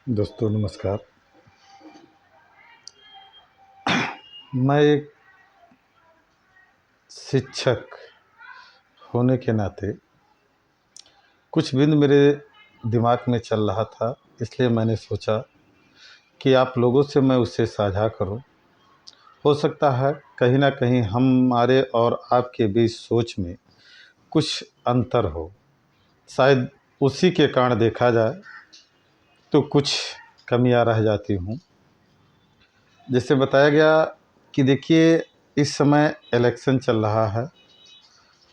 दोस्तों नमस्कार। मैं एक शिक्षक होने के नाते कुछ बिंद मेरे दिमाग में चल रहा था, इसलिए मैंने सोचा कि आप लोगों से मैं उसे साझा करूं। हो सकता है कहीं न कहीं हमारे और आपके बीच सोच में कुछ अंतर हो, शायद उसी के कारण देखा जाए तो कुछ कमियां रह जाती हों। जैसे बताया गया कि देखिए, इस समय इलेक्शन चल रहा है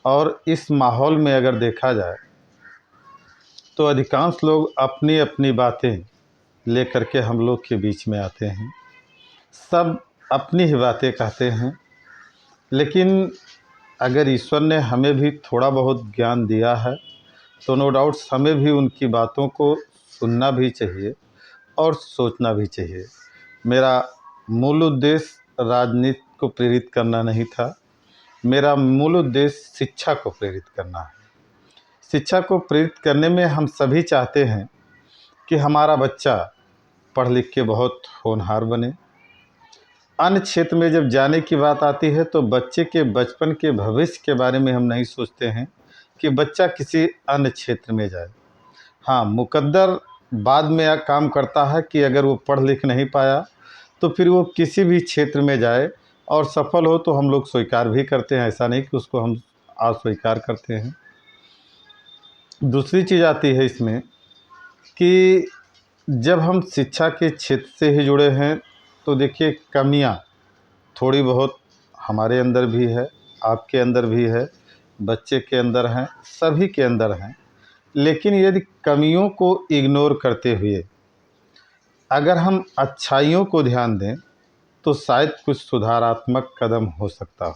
और इस माहौल में अगर देखा जाए तो अधिकांश लोग अपनी अपनी बातें लेकर के हम लोग के बीच में आते हैं। सब अपनी ही बातें कहते हैं, लेकिन अगर ईश्वर ने हमें भी थोड़ा बहुत ज्ञान दिया है तो नो डाउट्स हमें भी उनकी बातों को सुनना भी चाहिए और सोचना भी चाहिए। मेरा मूल उद्देश्य राजनीति को प्रेरित करना नहीं था, मेरा मूल उद्देश्य शिक्षा को प्रेरित करना है। शिक्षा को प्रेरित करने में हम सभी चाहते हैं कि हमारा बच्चा पढ़ लिख के बहुत होनहार बने। अन्य क्षेत्र में जब जाने की बात आती है तो बच्चे के बचपन के भविष्य के बारे में हम नहीं सोचते हैं कि बच्चा किसी अन्य क्षेत्र में जाए। हाँ, मुकद्दर बाद में यह काम करता है कि अगर वो पढ़ लिख नहीं पाया तो फिर वो किसी भी क्षेत्र में जाए और सफल हो तो हम लोग स्वीकार भी करते हैं, ऐसा नहीं कि उसको हम अस्वीकार करते हैं। दूसरी चीज़ आती है इसमें कि जब हम शिक्षा के क्षेत्र से ही जुड़े हैं तो देखिए, कमियां थोड़ी बहुत हमारे अंदर भी है, आपके अंदर भी है, बच्चे के अंदर हैं, सभी के अंदर हैं। लेकिन यदि कमियों को इग्नोर करते हुए अगर हम अच्छाइयों को ध्यान दें तो शायद कुछ सुधारात्मक कदम हो सकता हो।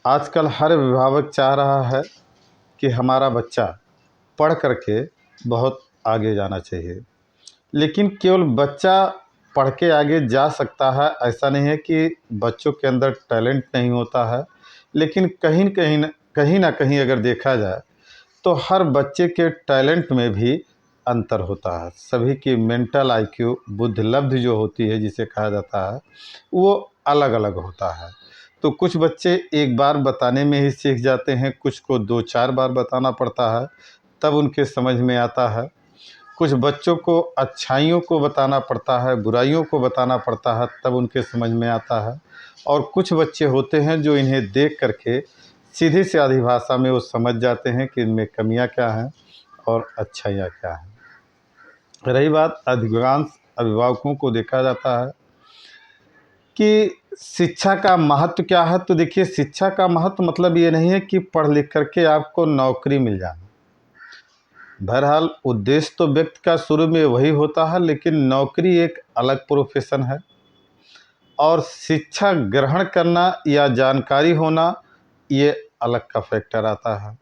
आजकल हर अभिभावक चाह रहा है कि हमारा बच्चा पढ़ करके बहुत आगे जाना चाहिए, लेकिन केवल बच्चा पढ़ के आगे जा सकता है ऐसा नहीं है कि बच्चों के अंदर टैलेंट नहीं होता है। लेकिन कहीं ना कहीं अगर देखा जाए तो हर बच्चे के टैलेंट में भी अंतर होता है। सभी की मेंटल आईक्यू, बुद्धि लब्धि जो होती है जिसे कहा जाता है, वो अलग अलग होता है। तो कुछ बच्चे एक बार बताने में ही सीख जाते हैं, कुछ को दो चार बार बताना पड़ता है तब उनके समझ में आता है। कुछ बच्चों को अच्छाइयों को बताना पड़ता है, बुराइयों को बताना पड़ता है तब उनके समझ में आता है। और कुछ बच्चे होते हैं जो इन्हें देख करके सीधी सादी भाषा में वो समझ जाते हैं कि इनमें कमियां क्या हैं और अच्छाइयाँ क्या हैं। रही बात अधिकांश अभिभावकों को देखा जाता है कि शिक्षा का महत्व क्या है, तो देखिए, शिक्षा का महत्व मतलब ये नहीं है कि पढ़ लिख करके आपको नौकरी मिल जाए। बहरहाल उद्देश्य तो व्यक्ति का शुरू में वही होता है, लेकिन नौकरी एक अलग प्रोफेशन है और शिक्षा ग्रहण करना या जानकारी होना ये अलग का फैक्टर आता है।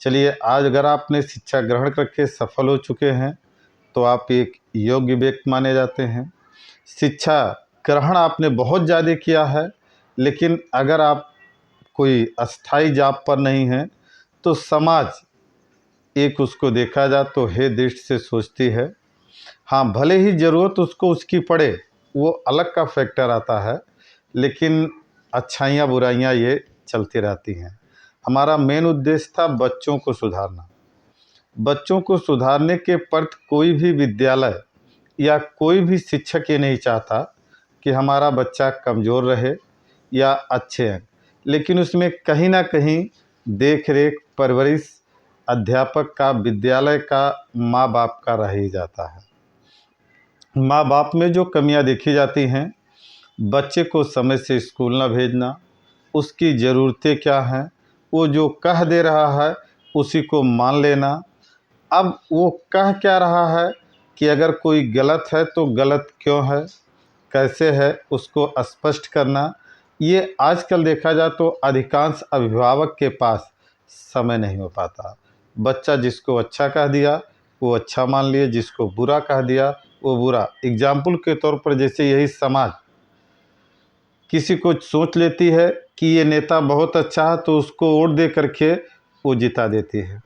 चलिए, आज अगर आपने शिक्षा ग्रहण करके सफल हो चुके हैं तो आप एक योग्य व्यक्ति माने जाते हैं। शिक्षा ग्रहण आपने बहुत ज़्यादा किया है, लेकिन अगर आप कोई अस्थाई जॉब पर नहीं हैं तो समाज एक उसको देखा जाए तो हे दृष्टि से सोचती है। हाँ, भले ही ज़रूरत उसको उसकी पड़े, वो अलग का फैक्टर आता है, लेकिन अच्छाइयाँ बुराइयाँ ये चलती रहती हैं। हमारा मेन उद्देश्य था बच्चों को सुधारना। बच्चों को सुधारने के प्रति कोई भी विद्यालय या कोई भी शिक्षक ये नहीं चाहता कि हमारा बच्चा कमज़ोर रहे या अच्छे हैं, लेकिन उसमें कहीं ना कहीं देख रेख परवरिश अध्यापक का, विद्यालय का, माँ बाप का रह ही जाता है। माँ बाप में जो कमियां देखी जाती हैं, बच्चे को समय से स्कूल ना भेजना, उसकी ज़रूरतें क्या हैं, वो जो कह दे रहा है उसी को मान लेना। अब वो कह क्या रहा है कि अगर कोई गलत है तो गलत क्यों है, कैसे है, उसको स्पष्ट करना। ये आजकल देखा जाए तो अधिकांश अभिभावक के पास समय नहीं हो पाता। बच्चा जिसको अच्छा कह दिया वो अच्छा मान लिए, जिसको बुरा कह दिया वो बुरा। एग्जाम्पल के तौर पर, जैसे यही समाज किसी को सोच लेती है कि ये नेता बहुत अच्छा है तो उसको वोट दे करके वो जिता देती है।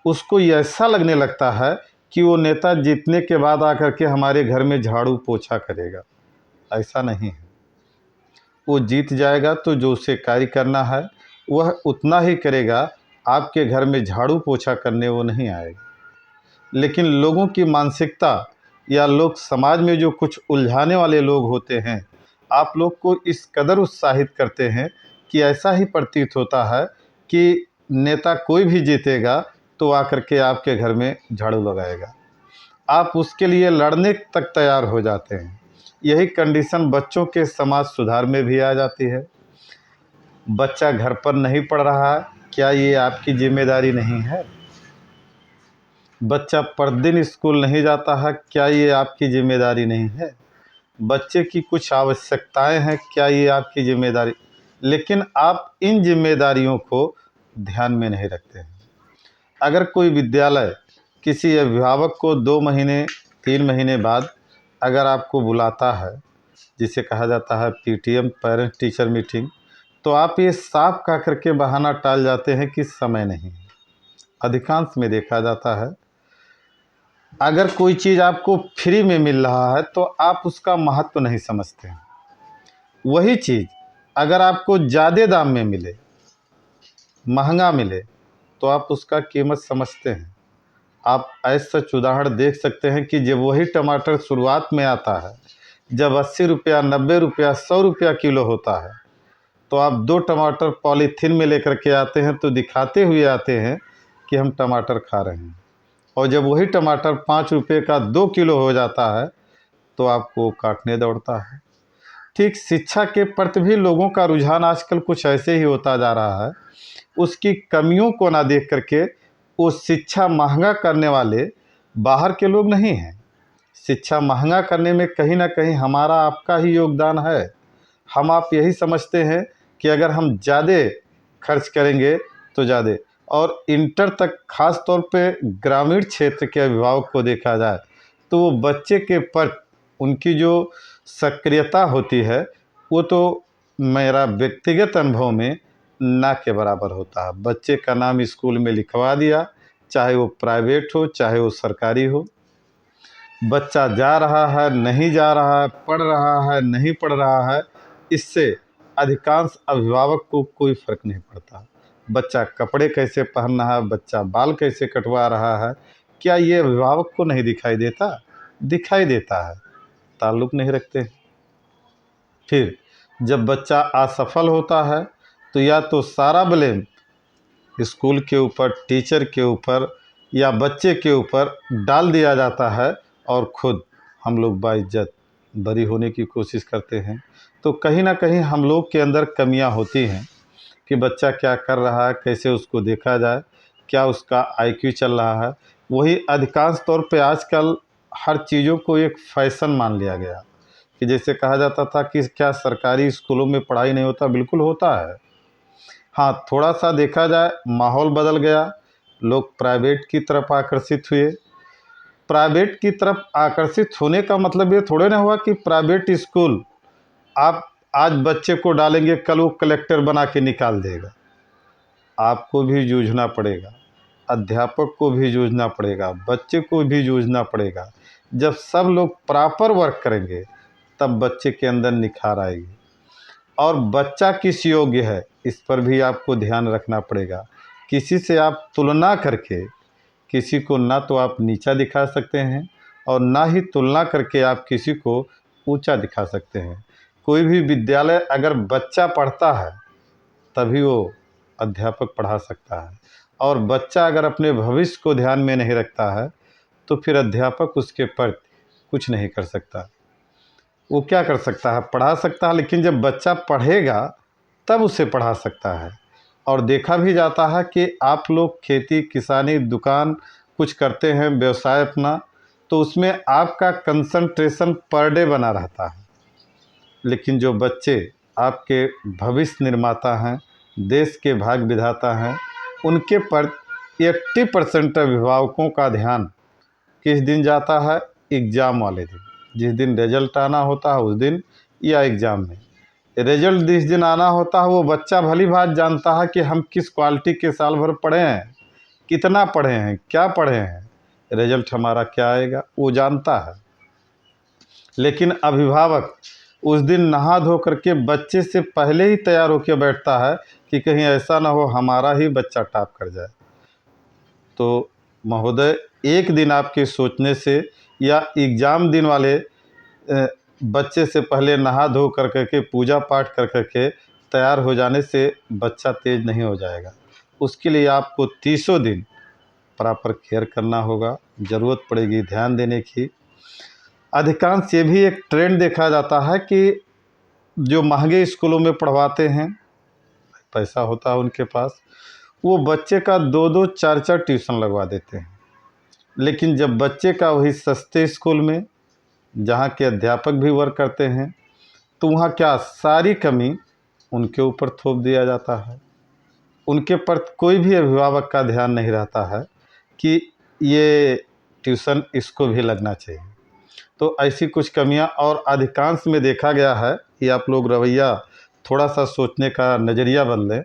उसको ये ऐसा लगने लगता है कि वो नेता जीतने के बाद आकर के हमारे घर में झाड़ू पोछा करेगा। ऐसा नहीं है। वो जीत जाएगा तो जो उसे कार्य करना है वह उतना ही करेगा, आपके घर में झाड़ू पोछा करने वो नहीं आएगा। लेकिन लोगों की मानसिकता या लोग समाज में जो कुछ उलझाने वाले लोग होते हैं, आप लोग को इस कदर उत्साहित करते हैं कि ऐसा ही प्रतीत होता है कि नेता कोई भी जीतेगा तो आकर के आपके घर में झाड़ू लगाएगा। आप उसके लिए लड़ने तक तैयार हो जाते हैं। यही कंडीशन बच्चों के समाज सुधार में भी आ जाती है। बच्चा घर पर नहीं पढ़ रहा है, क्या ये आपकी जिम्मेदारी नहीं है? बच्चा प्रतिदिन स्कूल नहीं जाता है, क्या ये आपकी जिम्मेदारी नहीं है? बच्चे की कुछ आवश्यकताएं हैं, क्या ये आपकी जिम्मेदारी? लेकिन आप इन जिम्मेदारियों को ध्यान में नहीं रखते हैं। अगर कोई विद्यालय किसी अभिभावक को 2 महीने 3 महीने बाद अगर आपको बुलाता है, जिसे कहा जाता है पीटीएम पेरेंट टीचर मीटिंग, तो आप ये साफ कह करके बहाना टाल जाते हैं कि समय नहीं है। अधिकांश में देखा जाता है अगर कोई चीज़ आपको फ्री में मिल रहा है तो आप उसका महत्व नहीं समझते हैं। वही चीज़ अगर आपको ज़्यादा दाम में मिले, महंगा मिले, तो आप उसका कीमत समझते हैं। आप ऐसा उदाहरण देख सकते हैं कि जब वही टमाटर शुरुआत में आता है, जब 80 रुपया 90 रुपया 100 रुपया किलो होता है, तो आप 2 टमाटर पॉलीथीन में लेकर के आते हैं तो दिखाते हुए आते हैं कि हम टमाटर खा रहे हैं। और जब वही टमाटर 5 रुपये का 2 किलो हो जाता है तो आपको काटने दौड़ता है। ठीक शिक्षा के प्रति भी लोगों का रुझान आजकल कुछ ऐसे ही होता जा रहा है। उसकी कमियों को ना देख करके वो शिक्षा महंगा करने वाले बाहर के लोग नहीं हैं। शिक्षा महंगा करने में कहीं ना कहीं हमारा आपका ही योगदान है। हम आप यही समझते हैं कि अगर हम ज़्यादा खर्च करेंगे तो ज़्यादा, और इंटर तक ख़ास तौर पे ग्रामीण क्षेत्र के अभिभावक को देखा जाए तो वो बच्चे के प्रति उनकी जो सक्रियता होती है वो तो मेरा व्यक्तिगत अनुभव में ना के बराबर होता है। बच्चे का नाम स्कूल में लिखवा दिया, चाहे वो प्राइवेट हो चाहे वो सरकारी हो। बच्चा जा रहा है नहीं जा रहा है, पढ़ रहा है नहीं पढ़ रहा है, इससे अधिकांश अभिभावक को कोई फ़र्क नहीं पड़ता। बच्चा कपड़े कैसे पहन रहा है, बच्चा बाल कैसे कटवा रहा है, क्या ये अभिभावक को नहीं दिखाई देता? दिखाई देता है, ताल्लुक़ नहीं रखते। फिर जब बच्चा असफल होता है तो या तो सारा ब्लेम स्कूल के ऊपर, टीचर के ऊपर या बच्चे के ऊपर डाल दिया जाता है और खुद हम लोग बाइज्जत बरी होने की कोशिश करते हैं। तो कहीं ना कहीं हम लोग के अंदर कमियां होती हैं कि बच्चा क्या कर रहा है, कैसे उसको देखा जाए, क्या उसका आईक्यू चल रहा है। वही अधिकांश तौर पे आजकल हर चीज़ों को एक फ़ैशन मान लिया गया कि जैसे कहा जाता था कि क्या सरकारी स्कूलों में पढ़ाई नहीं होता? बिल्कुल होता है। हाँ, थोड़ा-सा देखा जाए माहौल बदल गया, लोग प्राइवेट की तरफ आकर्षित हुए। प्राइवेट की तरफ आकर्षित होने का मतलब ये थोड़े ना हुआ कि प्राइवेट स्कूल आप आज बच्चे को डालेंगे, कल वो कलेक्टर बना के निकाल देगा। आपको भी जूझना पड़ेगा, अध्यापक को भी जूझना पड़ेगा, बच्चे को भी जूझना पड़ेगा। जब सब लोग प्रॉपर वर्क करेंगे तब बच्चे के अंदर निखार आएगी। और बच्चा किस योग्य है इस पर भी आपको ध्यान रखना पड़ेगा। किसी से आप तुलना करके किसी को ना तो आप नीचा दिखा सकते हैं और ना ही तुलना करके आप किसी को ऊंचा दिखा सकते हैं। कोई भी विद्यालय अगर बच्चा पढ़ता है तभी वो अध्यापक पढ़ा सकता है, और बच्चा अगर अपने भविष्य को ध्यान में नहीं रखता है तो फिर अध्यापक उसके प्रति कुछ नहीं कर सकता। वो क्या कर सकता है? पढ़ा सकता है, लेकिन जब बच्चा पढ़ेगा तब उसे पढ़ा सकता है। और देखा भी जाता है कि आप लोग खेती किसानी दुकान कुछ करते हैं, व्यवसाय अपना, तो उसमें आपका कंसंट्रेशन पर डे बना रहता है। लेकिन जो बच्चे आपके भविष्य निर्माता हैं, देश के भाग्य विधाता हैं, उनके पर 80% अभिभावकों का ध्यान किस दिन जाता है? एग्ज़ाम वाले दिन। जिस दिन रिजल्ट आना होता है उस दिन, या एग्ज़ाम में रिजल्ट जिस दिन आना होता है वो बच्चा भली बात जानता है कि हम किस क्वालिटी के साल भर पढ़े हैं, कितना पढ़े हैं, क्या पढ़े हैं, रिजल्ट हमारा क्या आएगा वो जानता है। लेकिन अभिभावक उस दिन नहा धो करके बच्चे से पहले ही तैयार होकर बैठता है कि कहीं ऐसा ना हो हमारा ही बच्चा टॉप कर जाए। तो महोदय, एक दिन आपके सोचने से या एग्ज़ाम दिन वाले बच्चे से पहले नहा धो कर के पूजा पाठ कर के तैयार हो जाने से बच्चा तेज़ नहीं हो जाएगा। उसके लिए आपको 30 दिन प्रॉपर केयर करना होगा, ज़रूरत पड़ेगी ध्यान देने की। अधिकांश ये भी एक ट्रेंड देखा जाता है कि जो महंगे स्कूलों में पढ़वाते हैं, पैसा होता है उनके पास, वो बच्चे का 2-2 4-4 ट्यूशन लगवा देते हैं। लेकिन जब बच्चे का वही सस्ते स्कूल में, जहाँ के अध्यापक भी वर्क करते हैं, तो वहाँ क्या सारी कमी उनके ऊपर थोप दिया जाता है। उनके पर कोई भी अभिभावक का ध्यान नहीं रहता है कि ये ट्यूशन इसको भी लगना चाहिए। तो ऐसी कुछ कमियां और अधिकांश में देखा गया है कि आप लोग रवैया थोड़ा सा सोचने का नज़रिया बदलें।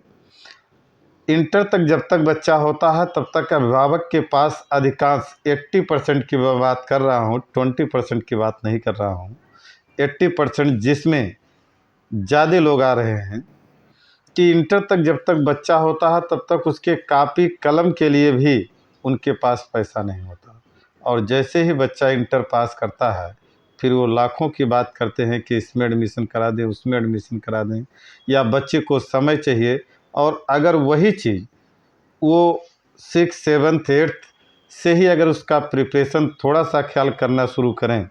इंटर तक जब तक बच्चा होता है तब तक अभिभावक के पास अधिकांश 80% की मैं बात कर रहा हूँ, 20% की बात नहीं कर रहा हूँ, 80% जिसमें ज़्यादा लोग आ रहे हैं कि इंटर तक जब तक बच्चा होता है तब तक उसके कापी कलम के लिए भी उनके पास पैसा नहीं होता। और जैसे ही बच्चा इंटर पास करता है फिर वो लाखों की बात करते हैं कि इसमें एडमिशन करा दें, उसमें एडमिशन करा दें, या बच्चे को समय चाहिए। और अगर वही चीज़ वो 6, 7, 8 से ही अगर उसका प्रिपरेशन थोड़ा सा ख्याल करना शुरू करें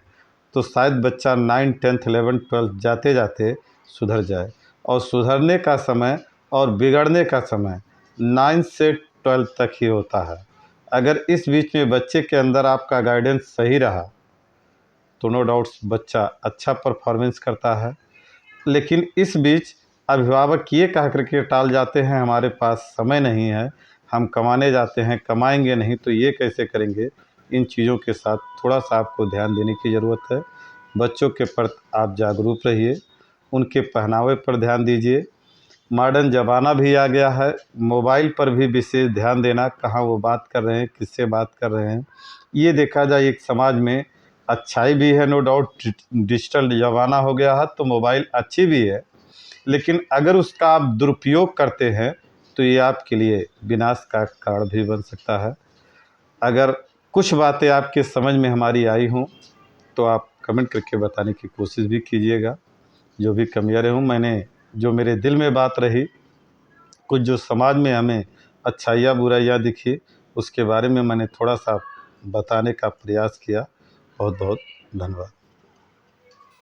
तो शायद बच्चा 9, 10, 11, 12 जाते जाते सुधर जाए। और सुधरने का समय और बिगड़ने का समय 9 से 12 तक ही होता है। अगर इस बीच में बच्चे के अंदर आपका गाइडेंस सही रहा तो नो डाउट्स बच्चा अच्छा परफॉर्मेंस करता है। लेकिन इस बीच अभिभावक ये कह कर के टाल जाते हैं हमारे पास समय नहीं है, हम कमाने जाते हैं, कमाएंगे नहीं तो ये कैसे करेंगे। इन चीज़ों के साथ थोड़ा सा आपको ध्यान देने की ज़रूरत है। बच्चों के प्रति आप जागरूक रहिए, उनके पहनावे पर ध्यान दीजिए। मॉडर्न ज़माना भी आ गया है, मोबाइल पर भी विशेष ध्यान देना, कहाँ वो बात कर रहे हैं, किससे बात कर रहे हैं। ये देखा जाए एक समाज में अच्छाई भी है, नो डाउट डिजिटल ज़माना हो गया है तो मोबाइल अच्छी भी है, लेकिन अगर उसका आप दुरुपयोग करते हैं तो ये आपके लिए विनाश का कारण भी बन सकता है। अगर कुछ बातें आपके समझ में हमारी आई हों तो आप कमेंट करके बताने की कोशिश भी कीजिएगा। जो भी कमियाँ रही हूँ, मैंने जो मेरे दिल में बात रही, कुछ जो समाज में हमें अच्छाइयाँ बुराइयाँ दिखी, उसके बारे में मैंने थोड़ा सा बताने का प्रयास किया। बहुत बहुत धन्यवाद।